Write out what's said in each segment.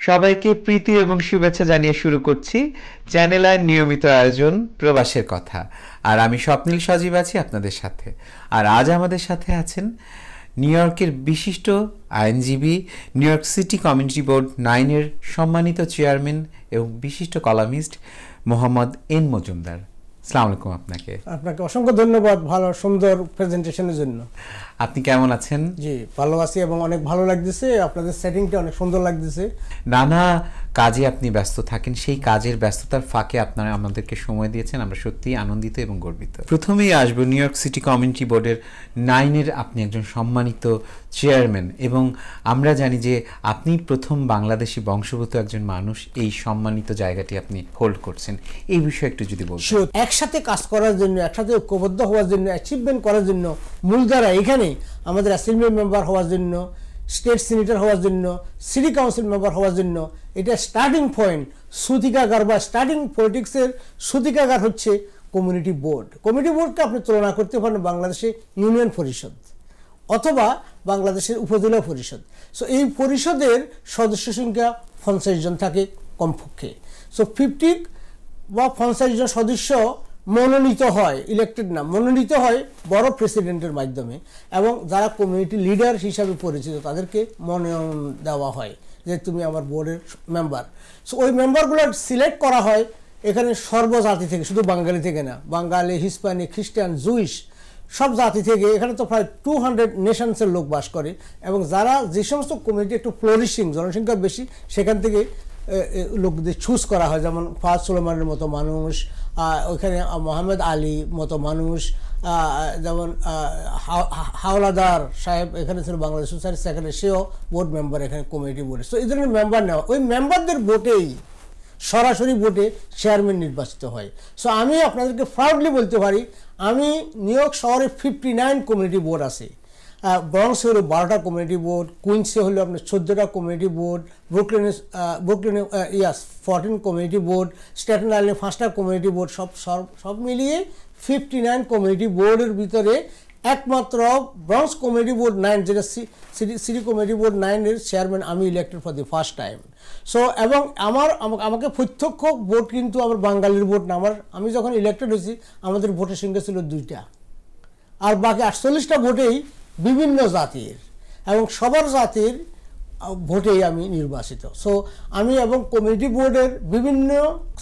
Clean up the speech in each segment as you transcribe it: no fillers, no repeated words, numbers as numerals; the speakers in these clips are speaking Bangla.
সবাইকে প্রীতি এবং শুভেচ্ছা জানিয়ে শুরু করছি চ্যানেল আইর নিয়মিত আয়োজন প্রবাসের কথা। আর আমি স্বপ্নিল সজীব আছি আপনাদের সাথে। আর আজ আমাদের সাথে আছেন নিউ ইয়র্কের বিশিষ্ট আইনজীবী, New York City community board 9-এর সম্মানিত চেয়ারম্যান এবং বিশিষ্ট কলামিস্ট মোহাম্মদ এন মজুমদার। আসসালামু আলাইকুম। আপনাকে অসংখ্য ধন্যবাদ ভালো সুন্দর প্রেজেন্টেশনের জন্য। আপনি কেমন আছেন? জি ভালো আছি এবং অনেক ভালো লাগতেছে, আপনাদের সেটিংটা অনেক সুন্দর লাগতেছে। নানা কাজে আপনি ব্যস্ত থাকেন, সেই কাজের ব্যস্ততার ফাঁকে আপনারা আমাদেরকে সময় দিয়েছেন, আমরা সত্যিই আনন্দিত এবং গর্বিত। প্রথমেই আসবো নিউ ইয়র্ক সিটি কমিউনিটি বোর্ডের 9-এর আপনি একজন সম্মানিত চেয়ারম্যান এবং আমরা জানি যে আপনি প্রথম বাংলাদেশি বংশোদ্ভূত একজন মানুষ এই সম্মানিত জায়গাটি আপনি হোল্ড করছেন। এই বিষয়ে একটু যদি বলতেন। একসাথে কাজ করার জন্য, একসাথে ঐক্যবদ্ধ হওয়ার জন্য, অ্যাচিভমেন্ট করার জন্য মূলধারা এখানে আমাদের অ্যাসেম্বলি মেম্বার হওয়ার জন্য, স্টেট সিনেটর হওয়ার জন্য, সিটি কাউন্সিল মেম্বার হওয়ার জন্য এটা স্টার্টিং পয়েন্ট, সূতিকাগার বা স্টার্টিং পলিটিক্সের সূতিকাগার হচ্ছে কমিউনিটি বোর্ড। কমিউনিটি বোর্ডকে আপনি তুলনা করতে পারেন বাংলাদেশে ইউনিয়ন পরিষদ অথবা বাংলাদেশের উপজেলা পরিষদ। সো এই পরিষদের সদস্য সংখ্যা 50 জন থাকে কমপক্ষে। সো 50 বা 50 জন সদস্য মনোনীত হয়, ইলেক্টেড না, মনোনীত হয় বড় প্রেসিডেন্টের মাধ্যমে এবং যারা কমিউনিটি লিডার হিসাবে পরিচিত তাদেরকে মনোনয়ন দেওয়া হয় যে তুমি আমার বোর্ডের মেম্বার। সো ওই মেম্বারগুলো সিলেক্ট করা হয় এখানে সর্বজাতি থেকে, শুধু বাঙালি থেকে না, বাঙালি, হিস্পানিক, খ্রিস্টান, জুইশ সব জাতি থেকে। এখানে তো প্রায় 200 নেশনসের লোক বাস করে এবং যারা যে সমস্ত কমিউনিটি একটু ফ্লোরিশিং, জনসংখ্যা বেশি, সেখান থেকে লোকদের চুজ করা হয়। যেমন ফাজ সুলেমানের মতো মানুষ, ওইখানে মোহাম্মদ আলী মতো মানুষ, যেমন হাওলাদার সাহেব এখানে ছিল বাংলাদেশ সোসাইটি সেক্রেটারি, সেও বোর্ড মেম্বার এখানে কমিউনিটি বোর্ডে। সো এই ধরনের মেম্বার নেওয়া, ওই মেম্বারদের ভোটেই সরাসরি ভোটে চেয়ারম্যান নির্বাচিত হয়। সো আমি আপনাদেরকে প্রাউডলি বলতে পারি আমি নিউ ইয়র্ক শহরে 59 কমিউনিটি বোর্ড আছে। ব্রঙ্কসে হলো 12টা কমিউনিটি বোর্ড, কুইন্সে হলো আপনার 14টা কমিউনিটি বোর্ড, ব্রুকলিনে 14 কমিউনিটি বোর্ড, স্ট্যাটেন আইল্যান্ডে 5টা কমিউনিটি বোর্ড, সব মিলিয়ে 59 কমিউনিটি বোর্ডের ভিতরে একমাত্র ব্রঙ্কস কমিউনিটি বোর্ড 9, যেটা সিটি কমিউনিটি বোর্ড 9-এর চেয়ারম্যান আমি elected for the first time. So এবং আমাকে প্রত্যক্ষ ভোট কিন্তু আমার বাঙালির ভোট না, আমি যখন ইলেক্টেড হয়েছি আমাদের ভোটের সংখ্যা ছিল 2টা, আর বাকি 48টা ভোটেই বিভিন্ন জাতির এবং সবার জাতির ভোটেই আমি নির্বাচিত। সো আমি এবং কমিউনিটি বোর্ডের বিভিন্ন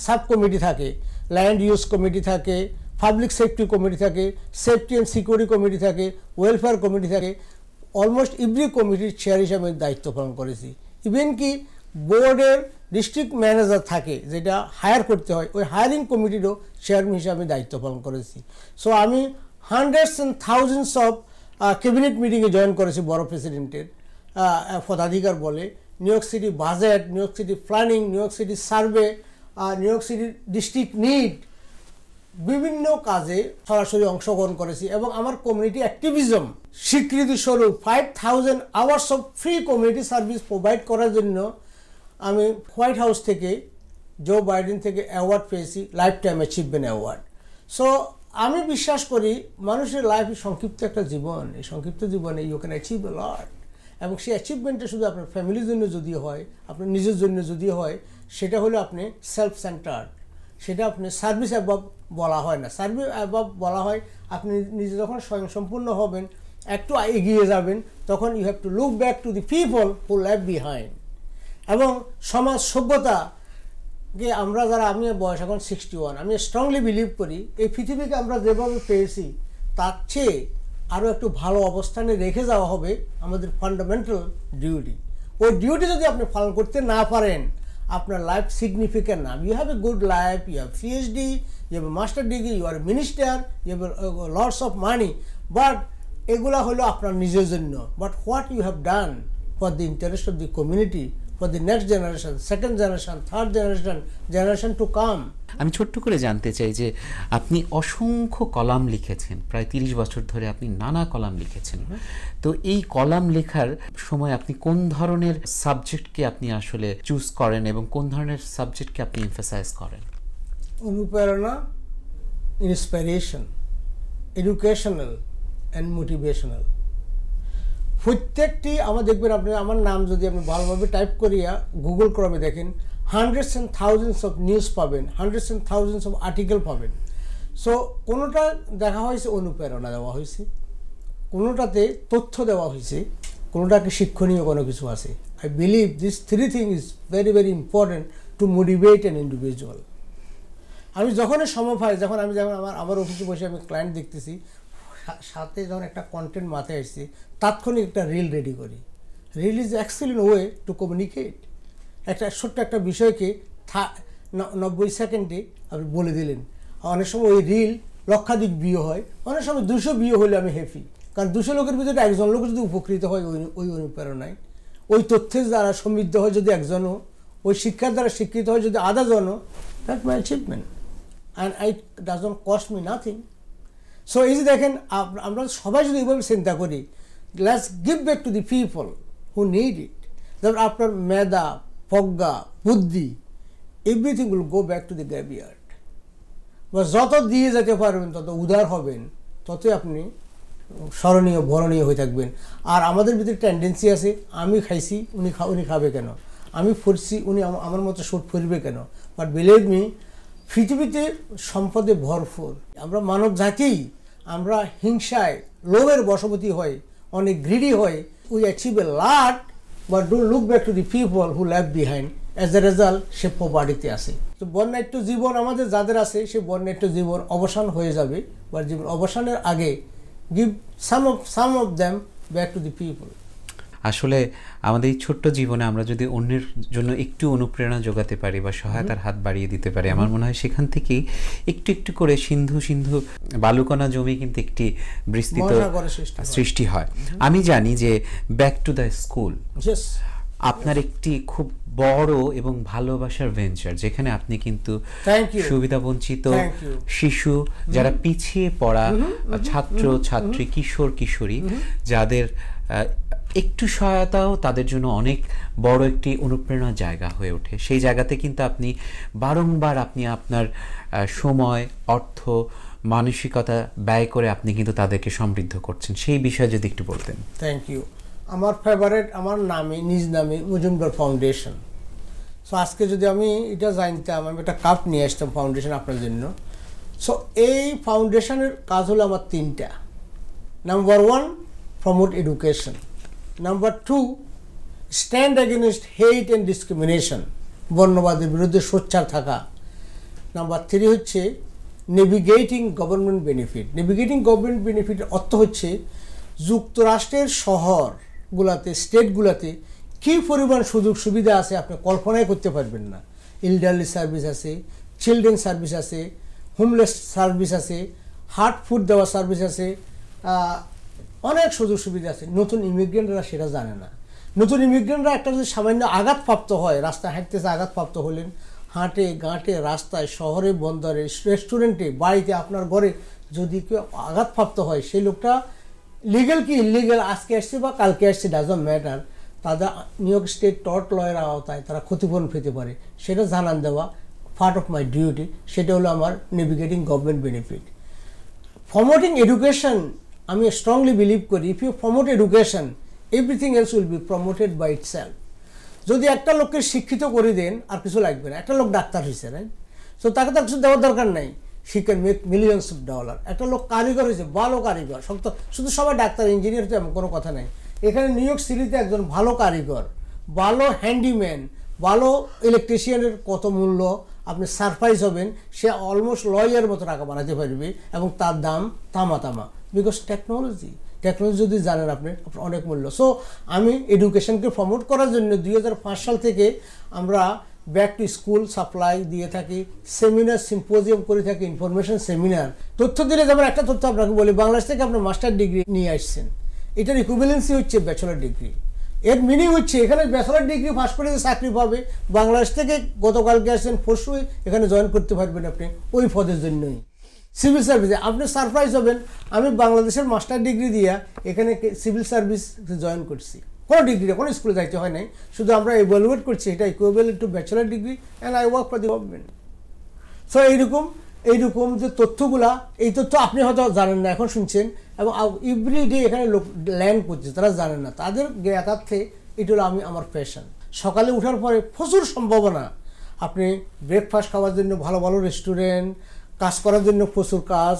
সাব কমিটি থাকে, ল্যান্ড ইউজ কমিটি থাকে, পাবলিক সেফটি কমিটি থাকে, সেফটি অ্যান্ড সিকিউরিটি কমিটি থাকে, ওয়েলফেয়ার কমিটি থাকে। অলমোস্ট এভরি কমিটির চেয়ার হিসাবে দায়িত্ব পালন করেছি। ইভেন কি বোর্ডের ডিস্ট্রিক্ট ম্যানেজার থাকে যেটা হায়ার করতে হয়, ওই হায়ারিং কমিটিরও চেয়ারম্যান হিসাবে দায়িত্ব পালন করেছি। সো আমি hundreds and thousands of cabinet মিটিংয়ে জয়েন করেছি বড় প্রেসিডেন্টের পদাধিকার বলে। New York city budget, new York city planning, new York city survey, new York city district need, বিভিন্ন কাজে সরাসরি অংশগ্রহণ করেছি এবং আমার কমিউনিটি অ্যাক্টিভিজম স্বীকৃতি স্বরূপ 5000 hours of free community service provide করার জন্য আমি হোয়াইট হাউস থেকে, জো বাইডেন থেকে অ্যাওয়ার্ড পেয়েছি, life time achievement award. So আমি বিশ্বাস করি মানুষের লাইফে সংক্ষিপ্ত একটা জীবন, এই সংক্ষিপ্ত জীবনে ইউ ক্যান অ্যাচিভ এ লট এবং সেই অ্যাচিভমেন্টটা শুধু আপনার ফ্যামিলির জন্য যদি হয়, আপনার নিজের জন্য যদি হয়, সেটা হলো আপনি সেলফ সেন্টার্ড, সেটা আপনি সার্ভিস অ্যাবভ বলা হয় না। সার্ভিস অ্যাবভ বলা হয় আপনি নিজে যখন স্বয়ংসম্পূর্ণ হবেন, একটু এগিয়ে যাবেন, তখন you have to look back to the people who লেভ বিহাইন্ড। এবং সমাজ সভ্যতাকে আমরা যারা, আমি বয়স এখন 61, আমি স্ট্রংলি বিলিভ করি এই পৃথিবীকে আমরা যেভাবে পেয়েছি তার চেয়ে আরও একটু ভালো অবস্থানে রেখে যাওয়া হবে আমাদের ফান্ডামেন্টাল ডিউটি। ওই ডিউটি যদি আপনি পালন করতে না পারেন আপনার লাইফ সিগনিফিক্যান্ট না। You have a good life, you have PhD, you have a master degree, you are a minister, you have lots of money, but এগুলা হলো আপনার নিজের জন্য। But what you have done for the interest of the community, for the next generation, second generation, third generation to come. আমি ছোট্ট করে জানতে চাই যে আপনি অসংখ্য কলাম লিখেছেন, প্রায় 30 বছর ধরে আপনি নানা কলাম লিখেছেন। তো এই কলাম লেখার সময় আপনি কোন ধরনের সাবজেক্টকে আপনি আসলে চুজ করেন এবং কোন ধরনের সাবজেক্টকে আপনি এমফাসাইজ করেন? অনুপ্রেরণা, ইন্সপিরেশন, এডুকেশনাল অ্যান্ড মোটিভেশনাল। প্রত্যেকটি আমার দেখবেন আপনি আমার নাম যদি আপনি ভালোভাবে টাইপ করিয়া গুগল ক্রমে দেখেন, hundreds and thousands of news পাবেন, hundreds and thousands of article পাবেন। সো কোনোটা দেখা হয়েছে অনুপ্রেরণা দেওয়া হয়েছে, কোনোটাতে তথ্য দেওয়া হয়েছে, কোনোটাকে শিক্ষণীয় কোনো কিছু আছে। I believe this three thing is very very important to motivate an individual. আমি যখনই সময় পাই, যখন আমার অফিসে বসে আমি ক্লায়েন্ট দেখতেছি, সাথে যখন একটা কন্টেন্ট মাথায় আসছে, তাৎক্ষণিক একটা রিল রেডি করি। Reel is excellent way to communicate. একটা ছোট্ট একটা বিষয়কে 90 সেকেন্ডে আপনি বলে দিলেন। অনেক সময় ওই রিল লক্ষাধিক ভিউ হয়, অনেক সময় 200 ভিউ হলে আমি হ্যাপি, কারণ 200 লোকের ভিতরে একজন লোক যদি উপকৃত হয় ওই অনুপ্রেরণায়, ওই তথ্যের দ্বারা সমৃদ্ধ হয় যদি একজনও, ওই শিক্ষার দ্বারা শিক্ষিত হয় যদি আধাজনও, that my achievement and it doesn't cost me nothing. So এই যে দেখেন, আমরা সবাই যদি এইভাবে চিন্তা করি, let's give back to the people who need it. যেমন আপনার মেধা, প্রজ্ঞা, বুদ্ধি, everything will go back to the graveyard. বা যত দিয়ে যেতে পারবেন, তত উদার হবেন, ততই আপনি স্মরণীয় বরণীয় হয়ে থাকবেন। আর আমাদের ভিতরে টেন্ডেন্সি আছে, আমি খাইছি উনি খাবে কেন, আমি ফুরছি উনি আমার মতো সুট ফুরবে কেন। বাট বিলিভ মি, পৃথিবীতে সম্পদে ভরপুর। আমরা মানব জাতি, আমরা হিংসায়, লোভের বশবর্তী হয়, অনেক গ্রিডি হয়। We achieve a lot but don't look back to the people who left behind. As a result সে পভার্টিতে আসে। তো বর্ণাঢ্য জীবন আমাদের যাদের আছে, সে বর্ণাঢ্য জীবন অবসান হয়ে যাবে, বা জীবন অবসানের আগে give some of them back to the people. আসলে আমাদের এই ছোট্ট জীবনে আমরা যদি অন্যের জন্য একটু অনুপ্রেরণা যোগাতে পারি বা সহায়তার হাত বাড়িয়ে দিতে পারি, আমার মনে হয় সেখান থেকেই একটু একটু করে সিন্ধু সিন্ধু বালুকণা জমি কিন্তু একটি বিস্তৃত সৃষ্টি হয়। আমি জানি যে ব্যাক টু দ্য স্কুল আপনার একটি খুব বড় এবং ভালোবাসার ভেঞ্চার, যেখানে আপনি কিন্তু সুবিধাবঞ্চিত শিশু, যারা পিছিয়ে পড়া ছাত্র ছাত্রী, কিশোর কিশোরী, যাদের একটু সহায়তাও তাদের জন্য অনেক বড় একটি অনুপ্রেরণার জায়গা হয়ে ওঠে। সেই জায়গাতে কিন্তু আপনি বারংবার আপনি আপনার সময়, অর্থ, মানসিকতা ব্যয় করে আপনি কিন্তু তাদেরকে সমৃদ্ধ করছেন। সেই বিষয়ে যদি একটু বলতেন। Thank you. আমার ফেভারিট, আমার নামে, নিজ নামে মজুমদার ফাউন্ডেশন। সো আজকে যদি আমি এটা জানতাম, আমি একটা কাপ নিয়ে আসতাম ফাউন্ডেশন আপনার জন্য। সো এই ফাউন্ডেশনের কাজ হলো আমার 3টা। Number 1, promote education. Number 2, stand against hate and discrimination, বর্ণবাদের বিরুদ্ধে সোচ্চার থাকা। নাম্বার 3 হচ্ছে navigating government benefit. Navigating government বেনিফিটের অর্থ হচ্ছে যুক্তরাষ্ট্রের শহরগুলোতে, স্টেটগুলোতে কী পরিমাণ সুযোগ সুবিধা আছে আপনি কল্পনাই করতে পারবেন না। এল্ডারলি সার্ভিস আছে, চিলড্রেন সার্ভিস আছে, হোমলেস সার্ভিস আছে, হার্ট ফুড দেওয়া সার্ভিস আছে, অনেক সুযোগ সুবিধা আছে। নতুন ইমিগ্রেন্টরা সেটা জানে না। নতুন ইমিগ্রেন্টরা একটা যদি সামান্য আঘাতপ্রাপ্ত হয়, রাস্তায় হাঁটতেছে আঘাতপ্রাপ্ত হলেন, হাঁটে ঘাটে, রাস্তায়, শহরে, বন্দরে, রেস্টুরেন্টে, বাড়িতে, আপনার ঘরে যদি কেউ আঘাতপ্রাপ্ত হয়, সেই লোকটা লিগেল কি ইলিগেল, আজকে আসছে বা কালকে আসছে, ডাজন্ট ম্যাটার, তাদের নিউ ইয়র্ক স্টেট টর্ট লয়ের আওতায় তারা ক্ষতিপূরণ পেতে পারে, সেটা জানান দেওয়া পার্ট অফ মাই ডিউটি। সেটা হলো আমার navigating government benefit. Promoting education, আমি স্ট্রংলি বিলিভ করি, if you promote education, everything else will be promoted by itself. যদি একটা লোককে শিক্ষিত করে দেন, আর কিছু লাগবে না। একটা লোক ডাক্তার হয়েছে, রাইট? সো তাকে তো কিছু দেওয়ার দরকার নাই, she can make millions of dollar. একটা লোক কারিগর হয়েছে, ভালো কারিগর, শুধু সবাই ডাক্তার ইঞ্জিনিয়ার তো এমন কোনো কথা নাই। এখানে নিউ ইয়র্ক সিটিতে একজন ভালো কারিগর, ভালো হ্যান্ডিম্যান, ভালো ইলেকট্রিশিয়ানের কত মূল্য, আপনি সারপ্রাইজ হবেন। সে অলমোস্ট লয়ারের মতো টাকা বানাতে পারবে, এবং তার দাম তামা, বিকজ টেকনোলজি যদি জানেন আপনি, আপনার অনেক মূল্য। সো আমি এডুকেশনকে প্রমোট করার জন্য 2005 সাল থেকে আমরা ব্যাক টু স্কুল সাপ্লাই দিয়ে থাকি, সেমিনার, সিম্পোজিয়াম করে থাকি, ইনফরমেশন সেমিনার। তথ্য দিলে, যেমন একটা তথ্য আপনাকে বলি, বাংলাদেশ থেকে আপনার মাস্টার ডিগ্রি নিয়ে আসছেন, এটার ইকুইভ্যালেন্সি হচ্ছে ব্যাচেলর ডিগ্রি। এর মিনিং হচ্ছে এখানে ব্যাচেলর ডিগ্রি পাস করে চাকরি পাবে, বাংলাদেশ থেকে গতকালকে আসছেন, পরশু এখানে জয়েন করতে পারবেন আপনি ওই পদের জন্যই। সিভিল সার্ভিসে আপনি সারপ্রাইজ হবেন, আমি বাংলাদেশের মাস্টার ডিগ্রি দিয়া এখানে সিভিল সার্ভিস জয়েন করছি, কোনো ডিগ্রি, কোনো স্কুলে যাইতে হয় নাই, শুধু আমরা ইভ্যালুয়েট করছি এটা equivalent to bachelor degree and I work for the government. So এইরকম যে তথ্যগুলা, এই তথ্য আপনি হয়তো জানেন না, এখন শুনছেন, এবং এভরিডে এখানে লোক ল্যান্ড করছে, তারা জানে না, তাদের জ্ঞাতার্থে এটা হলো আমার প্যাশন। সকালে ওঠার পরে প্রচুর সম্ভাবনা, আপনি ব্রেকফাস্ট খাওয়ার জন্য ভালো ভালো রেস্টুরেন্ট, কাজ করার জন্য প্রচুর কাজ,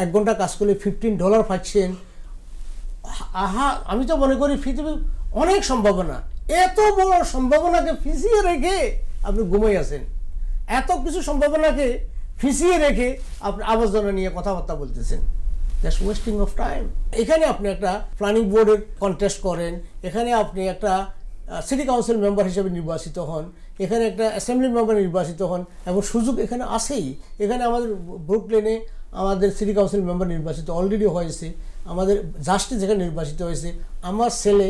1 ঘন্টা কাজ করলে $15 পাচ্ছেন। আমি তো মনে করি পৃথিবীর অনেক সম্ভাবনা, এত বড় সম্ভাবনাকে ফিসিয়ে রেখে আপনি ঘুমিয়ে আছেন, এত কিছু সম্ভাবনাকে ফিসিয়ে রেখে আপনি আবর্জনা নিয়ে কথাবার্তা বলতেছেন। That's wasting of time. এখানে আপনি একটা প্ল্যানিং বোর্ডের কন্টেস্ট করেন, এখানে আপনি একটা সিটি কাউন্সিল মেম্বার হিসেবে নির্বাচিত হন, এখানে একটা অ্যাসেম্বলি মেম্বার নির্বাচিত হন, এবং সুযোগ এখানে আসেই। এখানে আমাদের ব্রুকলেনে আমাদের সিটি কাউন্সিল মেম্বার নির্বাচিত অলরেডি হয়েছে, আমাদের জাস্টিস এখানে নির্বাচিত হয়েছে, আমার ছেলে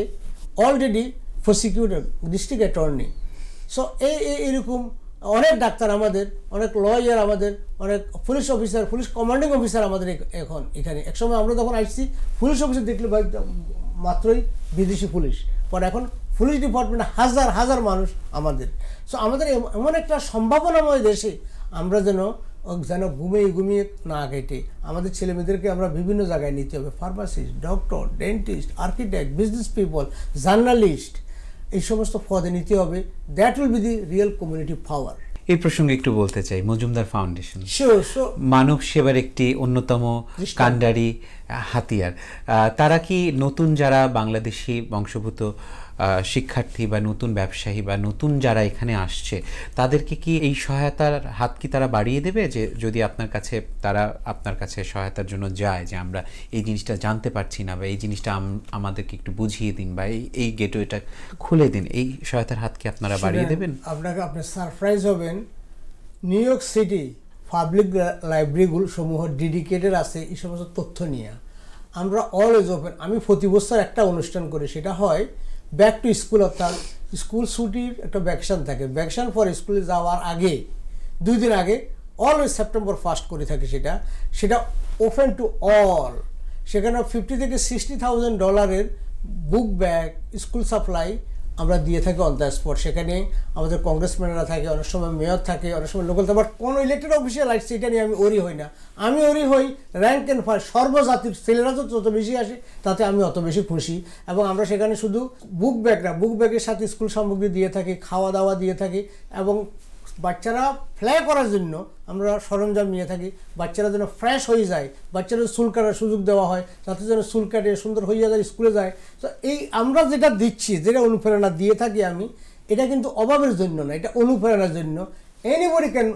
already prosecutor, district attorney. So এইরকম অনেক ডাক্তার আমাদের, অনেক লয়ার আমাদের, অনেক police officer, police commanding officer আমাদের এখন এখানে। একসময় আমরা যখন আসছি পুলিশ অফিসার দেখলে মাত্রই বিদেশি পুলিশ, পর এখন পুলিশ ডিপার্টমেন্টে হাজার হাজার মানুষ আমাদের। সো আমাদের এমন একটা সম্ভাবনাময় দেশে আমরা যেন ঘুমিয়ে না কেটে আমাদের ছেলেমেয়েদেরকে আমরা বিভিন্ন জায়গায় নিতে হবে, pharmacist, doctor, dentist, architect, business people, journalist, এই সমস্ত পদে নিতে হবে। That will be the real community power. এই প্রসঙ্গে একটু বলতে চাই, মজুমদার ফাউন্ডেশন মানব সেবার একটি অন্যতম কাণ্ডারি হাতিয়ার। তারা কি নতুন যারা বাংলাদেশি বংশোদ্ভূত শিক্ষার্থী বা নতুন ব্যবসায়ী বা নতুন যারা এখানে আসছে, তাদেরকে কি এই সহায়তার হাত কি তারা বাড়িয়ে দেবে, যে যদি তারা আপনার কাছে সহায়তার জন্য যায়, যে আমরা এই জিনিসটা জানতে পারছি না বা এই জিনিসটা আমাদেরকে একটু বুঝিয়ে দিন বা এই গেটওয়েটা খুলে দিন, এই সহায়তার হাত কি আপনারা বাড়িয়ে দেবেন? আপনি সারপ্রাইজ হবেন, নিউ ইয়র্ক সিটি পাবলিক লাইব্রেরিগুলো সমূহ ডেডিকেটেড আছে এই সমস্ত তথ্য নিয়ে। আমরা অলওয়েজ ওপেন। আমি প্রতি বছর একটা অনুষ্ঠান করি, সেটা হয় ব্যাক টু স্কুল, অর্থাৎ স্কুল ছুটির একটা ভ্যাকেশন থাকে, ভ্যাকেশন পর স্কুলে যাওয়ার আগে 2 দিন আগে অলওয়েজ সেপ্টেম্বর 1 করে থাকে, সেটা ওপেন টু অল। সেখানে $50,000 থেকে $60,000 বুক ব্যাগ, স্কুল সাপ্লাই আমরা দিয়ে থাকি অন দ্য স্পট। সেখানে আমাদের কংগ্রেসম্যানরা থাকে, অনেক সময় মেয়র থাকে, অনেক সময় লোকাল, বাট কোনো ইলেক্টেড অফিসিয়াল আসছে এটা নিয়ে আমি ওরি হই না। আমি ওরি হই র্যাঙ্ক অ্যান্ড ফাইল, সর্বজাতির ছেলেরা যত বেশি আসে তাতে আমি অত বেশি খুশি। এবং আমরা সেখানে শুধু বুক ব্যাগের সাথে স্কুল সামগ্রী দিয়ে থাকি, খাওয়া দাওয়া দিয়ে থাকি, এবং বাচ্চারা ফ্লাই করার জন্য আমরা সরঞ্জাম নিয়ে থাকি। বাচ্চারা যেন ফ্রেশ হয়ে যায়, বাচ্চারা চুল কাটার সুযোগ দেওয়া হয়, তাতে যেন চুল কাটে সুন্দর হয়ে যায়, স্কুলে যায়। তো এই আমরা যেটা দিচ্ছি, যেটা অনুপ্রেরণা দিয়ে থাকি আমি, এটা কিন্তু অভাবের জন্য না, এটা অনুপ্রেরণার জন্য। এনিবডি ক্যান,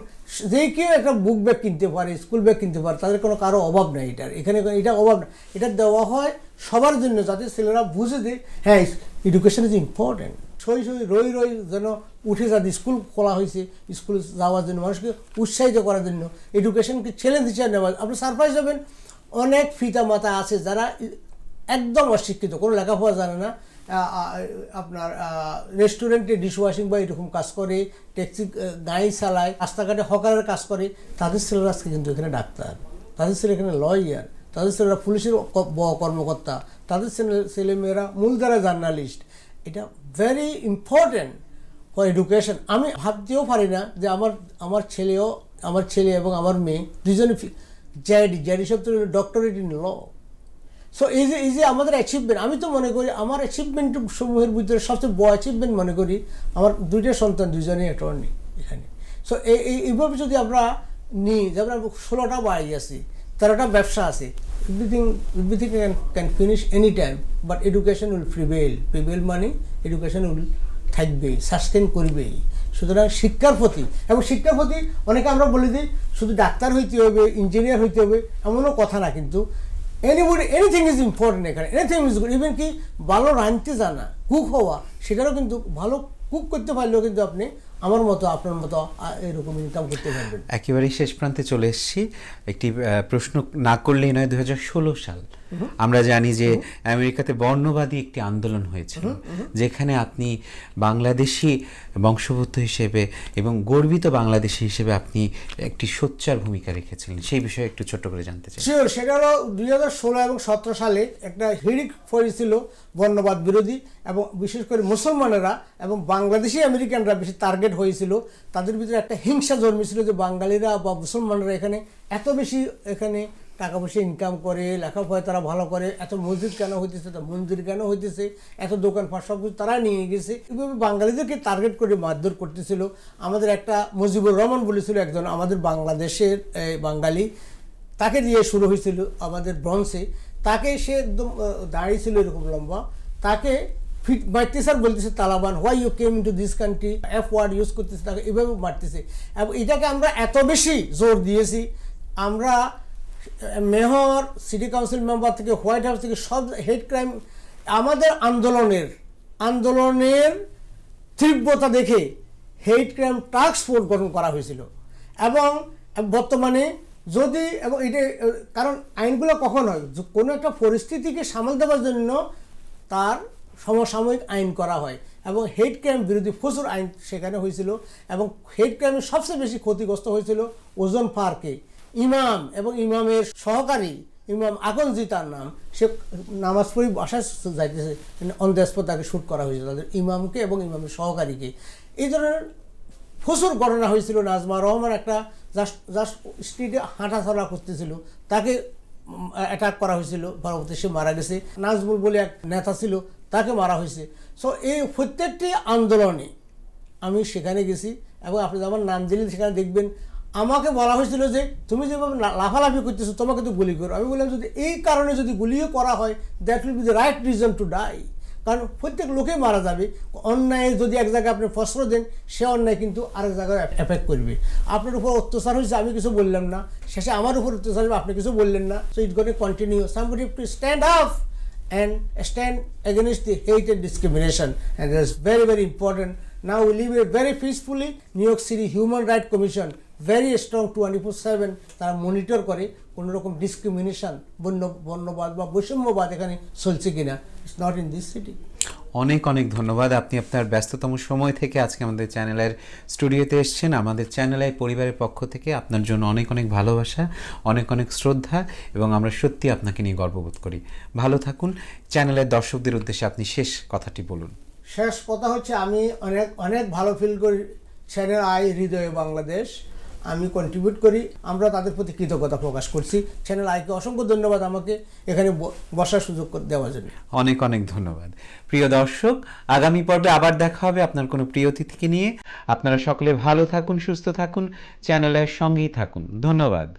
যে কেউ একটা বুক ব্যাগ কিনতে পারে, স্কুল ব্যাগ কিনতে পারে, তাদের কারো অভাব নেই এটার। এখানে এটা অভাব না, এটা দেওয়া হয় সবার জন্য, যাতে ছেলেরা বুঝে যে হ্যাঁ এডুকেশন ইজ ইম্পর্টেন্ট। রই যেন উঠে যাতে স্কুল খোলা হয়েছে, স্কুলে যাওয়ার জন্য, মানুষকে উৎসাহিত করার জন্য, এডুকেশনকে চ্যালেঞ্জ হিসেবে নেওয়া। আপনি সারপ্রাইজ হবেন, অনেক পিতা মাতা আছে যারা একদম অশিক্ষিত, কোনো লেখাপড়া জানে না, আপনার রেস্টুরেন্টে ডিশওয়াশিং বা এরকম কাজ করে, ট্যাক্সি গাড়ি চালায়, রাস্তাঘাটে হকারের কাজ করে, তাদের ছেলেরা আজকে কিন্তু এখানে ডাক্তার, তাদের ছেলে এখানে লয়ার, তাদের ছেলেরা পুলিশের কর্মকর্তা, তাদের ছেলেমেয়েরা মূলধারা জার্নালিস্ট। এটা ভেরি ইম্পর্টেন্ট ফর এডুকেশন। আমি ভাবতেও পারি না যে আমার ছেলে এবং আমার মেয়ে দুজনে জেডি সব ডক্টরেট ইন ল। সো এই যে আমাদের অ্যাচিভমেন্ট, আমি তো মনে করি আমার অ্যাচিভমেন্ট সমূহের ভিতরে সবচেয়ে বড় অ্যাচিভমেন্ট মনে করি আমার 2টা সন্তান, 2জনই অ্যাটর্নি এখানে। সো এইভাবে যদি আমরা নিই, যেমন 16টা বাড়ি আছে, 13টা ব্যবসা আছে, everything can finish any time, but education will prevail মানে education will থাকবে, সাস্টেন করবেই। সুতরাং শিক্ষার প্রতি অনেকে আমরা বলি যে শুধু ডাক্তার হইতে হবে, ইঞ্জিনিয়ার হইতে হবে, এমনও কথা না, কিন্তু এনিথিং ইজ ইম্পর্টেন্ট এখানে, এনিথিং ইজ গুড। ইভেন কি ভালো রাঁধতে জানা, কুক হওয়া, সেটারও কিন্তু ভালো কুক করতে পারলেও কিন্তু আপনি আমার মতো আপনার মতো এরকম ইনকাম করতে পারবেন। একেবারেই শেষ প্রান্তে চলে এসেছি, একটি প্রশ্ন না করলেই নয়। 2016 সাল আমরা জানি যে আমেরিকাতে বর্ণবাদী একটি আন্দোলন হয়েছিল, যেখানে আপনি বাংলাদেশি বংশোদ্ভূত হিসেবে এবং গর্বিত বাংলাদেশি হিসেবে আপনি একটি সোচ্চার ভূমিকা রেখেছিলেন, সেই বিষয়ে একটু ছোট করে জানতে চাই। শিওর, সেটা হলো 2016 এবং 17 সালে একটা হিড়িক পড়েছিল বর্ণবাদ বিরোধী, এবং বিশেষ করে মুসলমানেরা এবং বাংলাদেশি আমেরিকানরা বেশি টার্গেট হয়েছিল। তাদের ভিতরে একটা হিংসা জন্মেছিল যে বাঙালিরা বা মুসলমানরা এখানে এত বেশি এখানে টাকা পয়সা ইনকাম করে, লেখাপড়া তারা ভালো করে, এত মসজিদ কেন হইতেছে, এত মন্দির কেন হইতেছে, এত দোকানপাট সব কিছু তারা নিয়ে গেছে। এভাবে বাঙালিদেরকে টার্গেট করে মারধর করতেছিল। আমাদের একটা মুজিবুর রহমান বলেছিল একজন আমাদের বাংলাদেশের বাঙালি, তাকে দিয়ে শুরু হয়েছিল আমাদের ব্রঞ্জে। তাকে সে একদম দাঁড়িয়ে ছিল এরকম লম্বা, তাকে মারতেছে আর বলতেছে Taliban, why you came into this country, F word use করতেছে, তাকে এভাবে মারতেছে। এবং এটাকে আমরা এত বেশি জোর দিয়েছি, আমরা মেয়র, সিটি কাউন্সিল মেম্বার থেকে হোয়াইট হাউস থেকে সব হেড ক্রাইম, আমাদের আন্দোলনের তীব্রতা দেখে হেড ক্রাইম টাস্ক ফোর্স গঠন করা হয়েছিল। এবং বর্তমানে যদি, এবং এটা কারণ আইনগুলো কখন হয়, কোনো একটা পরিস্থিতিকে সামাল দেওয়ার জন্য তার সমসাময়িক আইন করা হয়, এবং হেড ক্রাইম বিরোধী প্রচুর আইন সেখানে হয়েছিল। এবং হেড ক্রাইমে সবচেয়ে বেশি ক্ষতিগ্রস্ত হয়েছিল ওজন পার্কে। ইমাম এবং ইমামের সহকারী ইমাম আকনজি তার নাম, সে নামাজ পড়ি বাসায় যাইতেছে, অন দ্য স্পট তাকে শ্যুট করা হয়েছিল, তাদের ইমামকে এবং ইমামের সহকারীকে। এই ধরনের প্রচুর ঘটনা হয়েছিল। নাজমা রহমান একটা জাস্ট স্ট্রিটে হাঁটাচলা করতেছিল, তাকে অ্যাটাক করা হয়েছিল, পরবর্তী সে মারা গেছে। নাজমুল বলে এক নেতা ছিল, তাকে মারা হয়েছে। সো এই প্রত্যেকটি আন্দোলনে আমি সেখানে গেছি, এবং আপনি আমার নাম দিলে সেখানে দেখবেন আমাকে বলা হয়েছিল যে তুমি যেভাবে লাফালাফি করতেছো তোমাকে তো গুলি করো। আমি বললাম যদি এই কারণে যদি গুলিও করা হয়, that will be the right reason to die. কারণ প্রত্যেক লোকে মারা যাবে। অন্যায় যদি এক জায়গায় আপনি ফসল দেন, সে অন্যায় কিন্তু আরেক জায়গায় এফেক্ট করবে। আপনার উপর অত্যাচার হয়েছে, আমি কিছু বললাম না, শেষে আমার উপর অত্যাচার হবে, আপনি কিছু বললেন না। So it goat continue, somebody to stand up and stand against the hate and discrimination, and that's very, very important. Now we live very peacefully. New York City Human Rights Commission very strong 24/7 তারা মনিটর করে কোনো রকম ডিসক্রিমিনেশন, বর্ণবাদ বা বৈষম্যবাদ এখানে চলছে কিনা। It's not in this city. অনেক অনেক ধন্যবাদ, আপনি আপনার ব্যস্ততম সময় থেকে আজকে আমাদের চ্যানেলের স্টুডিওতে এসেছেন। আমাদের চ্যানেলের পরিবারের পক্ষ থেকে আপনার জন্য অনেক অনেক ভালোবাসা, অনেক অনেক শ্রদ্ধা, এবং আমরা সত্যি আপনাকে নিয়ে গর্ববোধ করি। ভালো থাকুন। চ্যানেলের দর্শকদের উদ্দেশ্যে আপনি শেষ কথাটি বলুন। শেষ কথা হচ্ছে, আমি অনেক ভালো ফিল করি চ্যানেল আই হৃদয়ে বাংলাদেশ, আমি কন্ট্রিবিউট করি, আমরা তাদের প্রতি কৃতজ্ঞতা প্রকাশ করছি। চ্যানেল আইকে অসংখ্য ধন্যবাদ আমাকে এখানে বসার সুযোগ দেওয়ার জন্য। অনেক অনেক ধন্যবাদ। প্রিয় দর্শক, আগামী পর্বে আবার দেখা হবে আপনার কোনো প্রিয় অতিথিকে নিয়ে। আপনারা সকলে ভালো থাকুন, সুস্থ থাকুন, চ্যানেলের সঙ্গেই থাকুন। ধন্যবাদ।